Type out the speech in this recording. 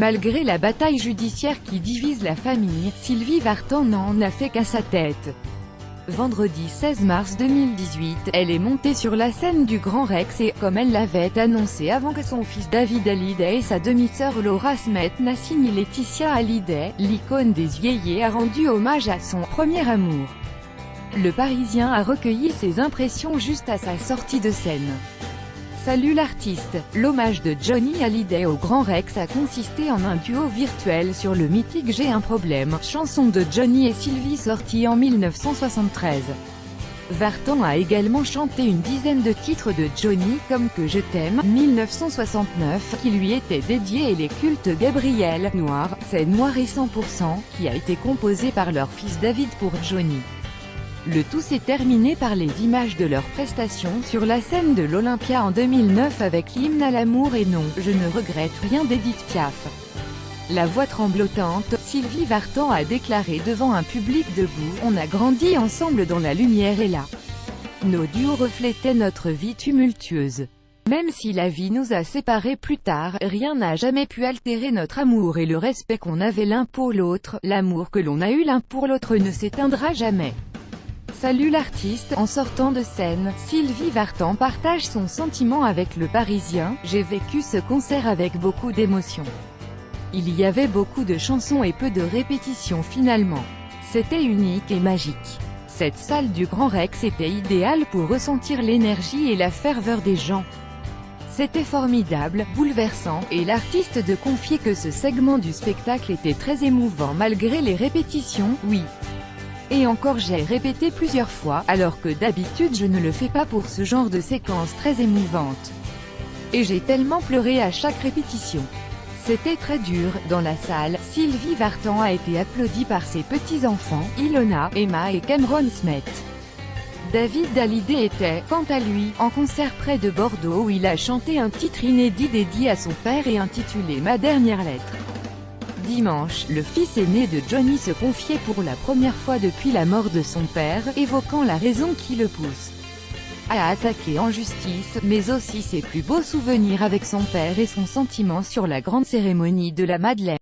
Malgré la bataille judiciaire qui divise la famille, Sylvie Vartan n'en a fait qu'à sa tête. Vendredi 16 mars 2018, elle est montée sur la scène du Grand Rex et, comme elle l'avait annoncé avant que son fils David Hallyday et sa demi-sœur Laura se n'a signé, Laetitia Hallyday, l'icône des yéyés, a rendu hommage à son « premier amour ». Le Parisien a recueilli ses impressions juste à sa sortie de scène. Salut l'artiste. L'hommage de Johnny Hallyday au Grand Rex a consisté en un duo virtuel sur le mythique J'ai un problème, chanson de Johnny et Sylvie sortie en 1973. Vartan a également chanté une dizaine de titres de Johnny comme Que je t'aime, 1969, qui lui était dédié, et les cultes Gabriel, Noir, c'est Noir et 100%, qui a été composé par leur fils David pour Johnny. Le tout s'est terminé par les images de leur prestation sur la scène de l'Olympia en 2009 avec l'hymne à l'amour et Non, je ne regrette rien d'Edith Piaf. La voix tremblotante, Sylvie Vartan a déclaré devant un public debout: on a grandi ensemble dans la lumière et là. Nos duos reflétaient notre vie tumultueuse. Même si la vie nous a séparés plus tard, rien n'a jamais pu altérer notre amour et le respect qu'on avait l'un pour l'autre. L'amour que l'on a eu l'un pour l'autre ne s'éteindra jamais. Salut l'artiste. En sortant de scène, Sylvie Vartan partage son sentiment avec Le Parisien. J'ai vécu ce concert avec beaucoup d'émotion. Il y avait beaucoup de chansons et peu de répétitions finalement. C'était unique et magique. Cette salle du Grand Rex était idéale pour ressentir l'énergie et la ferveur des gens. C'était formidable, bouleversant, et l'artiste de confier que ce segment du spectacle était très émouvant malgré les répétitions. Oui. Et encore, j'ai répété plusieurs fois, alors que d'habitude je ne le fais pas pour ce genre de séquence très émouvante. Et j'ai tellement pleuré à chaque répétition. C'était très dur. Dans la salle, Sylvie Vartan a été applaudie par ses petits-enfants, Ilona, Emma et Cameron Smith. David Hallyday était, quant à lui, en concert près de Bordeaux où il a chanté un titre inédit dédié à son père et intitulé Ma dernière lettre. Dimanche, le fils aîné de Johnny se confiait pour la première fois depuis la mort de son père, évoquant la raison qui le pousse à attaquer en justice, mais aussi ses plus beaux souvenirs avec son père et son sentiment sur la grande cérémonie de la Madeleine.